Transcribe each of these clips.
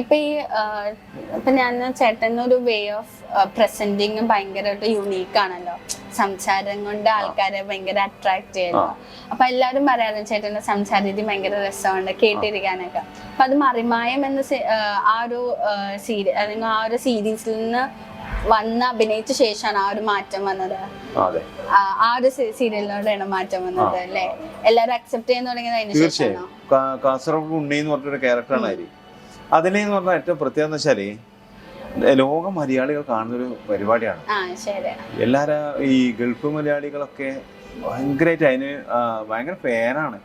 ഇപ്പൊ ഈ ഇപ്പൊ ഞാൻ ചേട്ടൻ്റെ ഒരു വേ ഓഫ് പ്രസന്റിങ് ഭയങ്കരമായിട്ട് യുണീക്ക് ആണല്ലോ, സംസാരം കൊണ്ട് ആൾക്കാരെ ഭയങ്കര അട്രാക്ട് ചെയ്യുന്നു. അപ്പൊ എല്ലാരും പറയാറുണ്ട് ചേട്ടന്റെ സംസാര രീതി ഭയങ്കര രസമുണ്ട് കേട്ടിരിക്കാനൊക്കെ. അപ്പൊ അത് മറിമായം എന്ന ആ ഒരു അല്ലെങ്കിൽ ആ ഒരു സീരീസിൽ നിന്ന് വന്ന് അഭിനയിച്ച ശേഷമാണ് ആ ഒരു മാറ്റം വന്നത്. ആ ഒരു സീരിയലിനോടാണ് മാറ്റം വന്നത് അല്ലേ? എല്ലാരും അക്സെപ്റ്റ് ചെയ്യാൻ തുടങ്ങിയത് അതിന് ശേഷമാണോ? കാസർഗോഡ് ഉണ്ണി എന്ന് പറഞ്ഞൊരു ക്യാരക്ടറാണ് അതിൽ. അതിലെന്ന് പറഞ്ഞാൽ ഏറ്റവും പ്രത്യേകത എന്ന് വെച്ചാല് ലോക മലയാളികൾ കാണുന്നൊരു പരിപാടിയാണ്. എല്ലാരും ഈ ഗൾഫ് മലയാളികളൊക്കെ ഭയങ്കരമായിട്ട് അതിന് ഭയങ്കര ഫാനാണ്.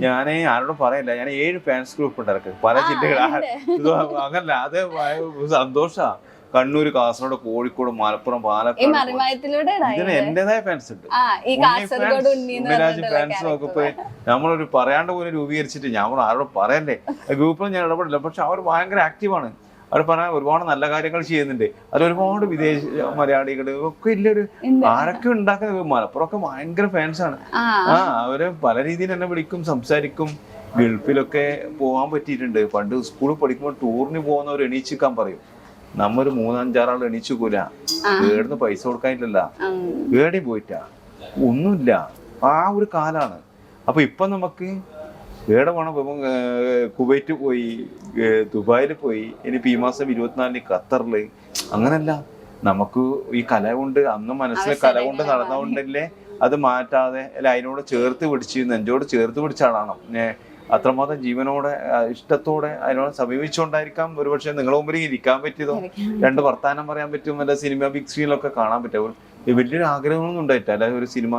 ഞാൻ ആരോടും പറയില്ല, ഞാൻ 7 ഫാൻസ് ഗ്രൂപ്പ് ഉണ്ട് പല ജില്ലകളിൽ. അങ്ങനല്ല, അത് സന്തോഷാ. കണ്ണൂർ, കാസർഗോഡ്, കോഴിക്കോട്, മലപ്പുറം, പാലക്കാട്, ഇതിന് എന്റേതായ ഫാൻസ് ഉണ്ട്. ഫാൻസ് നോക്കിപ്പോ നമ്മളൊരു പറയാണ്ട് പോലും രൂപീകരിച്ചിട്ട് നമ്മൾ ആരോടും പറയണ്ടേ, ഗ്രൂപ്പിൽ ഞാൻ ഇടപെടില്ല. പക്ഷെ അവർ ഭയങ്കര ആക്റ്റീവാണ്. അവർ പറയാൻ ഒരുപാട് നല്ല കാര്യങ്ങൾ ചെയ്യുന്നുണ്ട്. അത് ഒരുപാട് വിദേശ മലയാളികൾ ഒക്കെ ഇല്ലൊരു ആരൊക്കെ ഉണ്ടാക്കുന്ന മലപ്പുറമൊക്കെ ഭയങ്കര ഫാൻസാണ്. അവര് പല രീതിയിൽ എന്നെ വിളിക്കും, സംസാരിക്കും. ഗൾഫിലൊക്കെ പോകാൻ പറ്റിയിട്ടുണ്ട്. പണ്ട് സ്കൂളിൽ പഠിക്കുമ്പോൾ ടൂറിന് പോകുന്നവർ എണീച്ചിക്കാൻ പറയും. നമ്മൊരു 3-5 ആൾ എണീച്ചുകൂല. ഏടുന്ന് പൈസ കൊടുക്കാനില്ലല്ല, ഏടി പോയിട്ടാ ഒന്നുമില്ല. ആ ഒരു കാലാണ്. അപ്പൊ ഇപ്പൊ നമുക്ക് ഏടെ വേണം. കുവൈറ്റ് പോയി, ദുബായിൽ പോയി, ഇനിയിപ്പോ ഈ മാസം 24 ഖത്തറില്. അങ്ങനല്ല, നമുക്ക് ഈ കല കൊണ്ട് അന്ന് മനസ്സിലെ കല കൊണ്ട് നടന്നുകൊണ്ടല്ലേ അത് മാറ്റാതെ അല്ല അതിനോട് ചേർത്ത് പിടിച്ച് നെഞ്ചോട് ചേർത്ത് പിടിച്ച ആളാണ്. അത്രമാത്രം ജീവനോടെ ഇഷ്ടത്തോടെ അതിനോട് സമീപിച്ചുകൊണ്ടായിരിക്കാം ഒരുപക്ഷെ നിങ്ങളെ മുമ്പിൽ ഇരിക്കാൻ പറ്റിയതോ 2 വർത്താനം പറയാൻ പറ്റും, അല്ല സിനിമ ബിഗ് സ്ക്രീനിലൊക്കെ കാണാൻ പറ്റും. വലിയൊരു ആഗ്രഹമൊന്നും ഉണ്ടായിട്ടില്ല, അല്ല ഒരു സിനിമ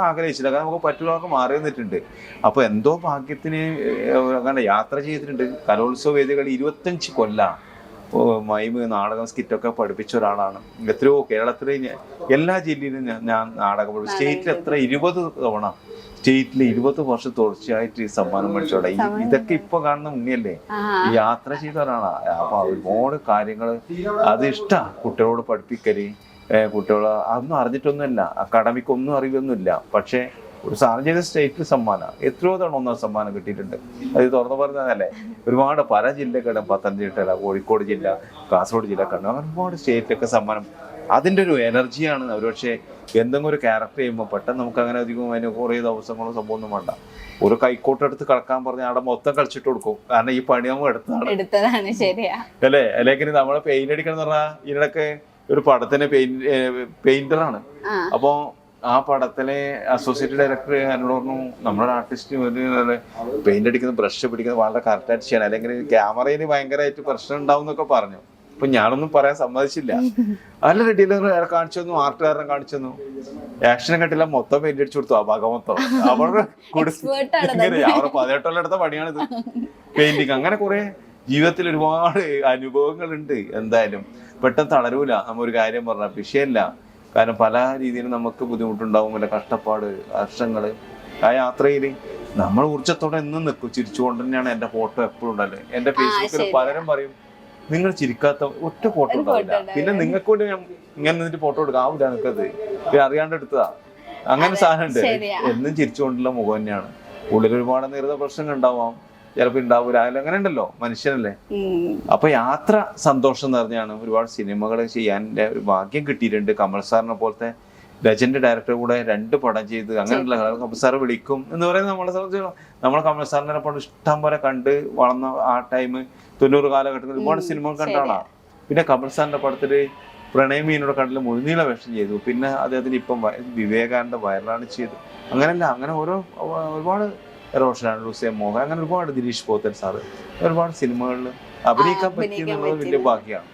ആഗ്രഹിച്ചില്ല. കാരണം നമുക്ക് പറ്റുള്ളവർക്ക് മാറി നിന്നിട്ടുണ്ട്. അപ്പൊ എന്തോ ഭാഗ്യത്തിന് അങ്ങനെ യാത്ര ചെയ്തിട്ടുണ്ട്. കലോത്സവ വേദികൾ 25 കൊല്ലാണ്. മൈമ്, നാടകം, സ്കിറ്റൊക്കെ പഠിപ്പിച്ച ഒരാളാണ്. എത്രയോ കേരളത്തിലെ എല്ലാ ജില്ലയിലും ഞാൻ നാടകം പഠിച്ചു. സ്റ്റേറ്റിൽ എത്ര 20 തവണ സ്റ്റേറ്റിൽ 20 വർഷം തുടർച്ചയായിട്ട് സമ്മാനം മേടിച്ചോടെ. ഇതൊക്കെ ഇപ്പൊ കാണുന്ന ഉണ്ണിയല്ലേ, യാത്ര ചെയ്ത ഒരാളാണ്. അപ്പൊ ഒരുപാട് കാര്യങ്ങൾ അത് ഇഷ്ടാ. കുട്ടികളോട് പഠിപ്പിക്കല്, കുട്ടികളെ അതൊന്നും അറിഞ്ഞിട്ടൊന്നുമില്ല, അക്കാഡമിക് ഒന്നും അറിവൊന്നുമില്ല. പക്ഷെ ഒരു സാധനം ചെയ്ത സ്റ്റേറ്റിൽ സമ്മാനം എത്രയോ തവണ 1 സമ്മാനം കിട്ടിയിട്ടുണ്ട്. അത് തുറന്നു പറഞ്ഞതല്ലേ. ഒരുപാട് പല ജില്ലകളും, പത്തനംതിട്ട, കോഴിക്കോട് ജില്ല, കാസർഗോഡ് ജില്ല, കണ്ണൂർ, അങ്ങനെ ഒരുപാട് സ്റ്റേറ്റിലൊക്കെ സമ്മാനം. അതിൻ്റെ ഒരു എനർജിയാണ്. ഒരുപക്ഷെ എന്തെങ്കിലും ഒരു ക്യാരക്ടർ ചെയ്യുമ്പോൾ പെട്ടെന്ന് നമുക്ക് അങ്ങനെ അധികം അതിന് കുറേ ദിവസങ്ങളോ സംഭവമൊന്നും വേണ്ട. ഒരു കൈക്കോട്ടെടുത്ത് കളക്കാൻ പറഞ്ഞാൽ അവിടെ മൊത്തം കളിച്ചിട്ട് കൊടുക്കും. കാരണം ഈ പണി നമ്മൾ എടുത്തതാണ് അല്ലേ. അല്ലെങ്കിൽ നമ്മളെ പെയിന്റ് അടിക്കണം എന്ന് പറഞ്ഞാൽ ഇതിനൊക്കെ ഒരു പടത്തിന് പെയിന്ററാണ്. അപ്പൊ ആ പടത്തിലെ അസോസിയേറ്റ് ഡയറക്ടർ എന്നോട് പറഞ്ഞു, നമ്മുടെ ആർട്ടിസ്റ്റ് പെയിന്റ് അടിക്കുന്ന ബ്രഷ് പിടിക്കുന്നത് വളരെ കറക്റ്റായിട്ട് ചെയ്യണം, അല്ലെങ്കിൽ ക്യാമറയിൽ ഭയങ്കരമായിട്ട് പ്രശ്നം ഉണ്ടാവും എന്നൊക്കെ പറഞ്ഞു. അപ്പൊ ഞാനൊന്നും പറയാൻ സമ്മതിച്ചില്ല. നല്ല റെഡിയിലർ കാണിച്ചു തന്നു, ആർട്ടുകാരനെ കാണിച്ചു തന്നു. ആക്ഷനെ കണ്ടില്ല, മൊത്തം പെയിന്റ് അടിച്ചു കൊടുത്തു. ആ ഭാഗം മൊത്തം അവരുടെ അവരുടെ 18 എടുത്ത പണിയാണിത്, പെയിന്റിങ്. അങ്ങനെ കുറെ ജീവിതത്തിൽ ഒരുപാട് അനുഭവങ്ങളുണ്ട്. എന്തായാലും പെട്ടെന്ന് തളരൂല. നമ്മ ഒരു കാര്യം പറഞ്ഞ വിഷയമല്ല. കാരണം പല രീതിയിലും നമുക്ക് ബുദ്ധിമുട്ടുണ്ടാവും, വല്ല കഷ്ടപ്പാട്, വർഷങ്ങള്. ആ യാത്രയിൽ നമ്മൾ ഊർജ്ജത്തോടെ എന്നും നിൽക്കും. ചിരിച്ചുകൊണ്ട് തന്നെയാണ് എന്റെ ഫോട്ടോ എപ്പോഴും ഉണ്ടല്ലോ. എന്റെ ഫേസ്ബുക്കിൽ പലരും പറയും, നിങ്ങൾ ചിരിക്കാത്ത ഒറ്റ ഫോട്ടോ ഉണ്ടാവില്ല. പിന്നെ നിങ്ങൾക്ക് വേണ്ടി ഞാൻ ഇങ്ങനെ നിന്നിട്ട് ഫോട്ടോ എടുക്കാവില്ല, നിനക്കത് അറിയാണ്ട് എടുത്തതാ. അങ്ങനെ സാധനം ഉണ്ട്. എന്നും ചിരിച്ചുകൊണ്ടുള്ള മുഖം തന്നെയാണ്. ഉള്ളിൽ ഒരുപാട് നേരിടുന്ന പ്രശ്നങ്ങൾ ഉണ്ടാവാം, ചിലപ്പോൾ ഉണ്ടാവില്ല. അങ്ങനെ ഉണ്ടല്ലോ, മനുഷ്യനല്ലേ. അപ്പൊ യാത്ര സന്തോഷം നിറഞ്ഞാണ്. ഒരുപാട് സിനിമകൾ ചെയ്യാൻ ഒരു ഭാഗ്യം കിട്ടിയിട്ടുണ്ട്. കമൽ സാറിനെ പോലത്തെ ലെജൻഡ് ഡയറക്ടർ കൂടെ 2 പടം ചെയ്ത് അങ്ങനെയുള്ള കമൽ സാർ വിളിക്കും എന്ന് പറയുന്നത് നമ്മളെ സംബന്ധിച്ച് നമ്മൾ കമൽ സാറിനെ പണ്ട് ഇഷ്ടം പോലെ കണ്ട് വളർന്ന ആ ടൈം 90 കാലഘട്ടത്തിൽ ഒരുപാട് സിനിമകൾ കണ്ടാണ്. പിന്നെ കമൽ സാറിന്റെ പടത്തില് പ്രണയമീനോട് കണ്ടില്ല മുഴുനീള വേഷം ചെയ്തു. പിന്നെ അദ്ദേഹത്തിന് ഇപ്പം വിവേകാനന്ദ വയറിലാണ് ചെയ്തു. അങ്ങനെയല്ല, അങ്ങനെ ഒരുപാട് റോഷൻ ഹുസൈൻ മോഹൻ, അങ്ങനെ ഒരുപാട് ദിലീഷ് പോത്തൻ സാറ് ഒരുപാട് സിനിമകളിൽ അഭിനയിക്കാൻ പറ്റിയെന്നുള്ളത് വലിയ ഭാഗ്യമാണ്.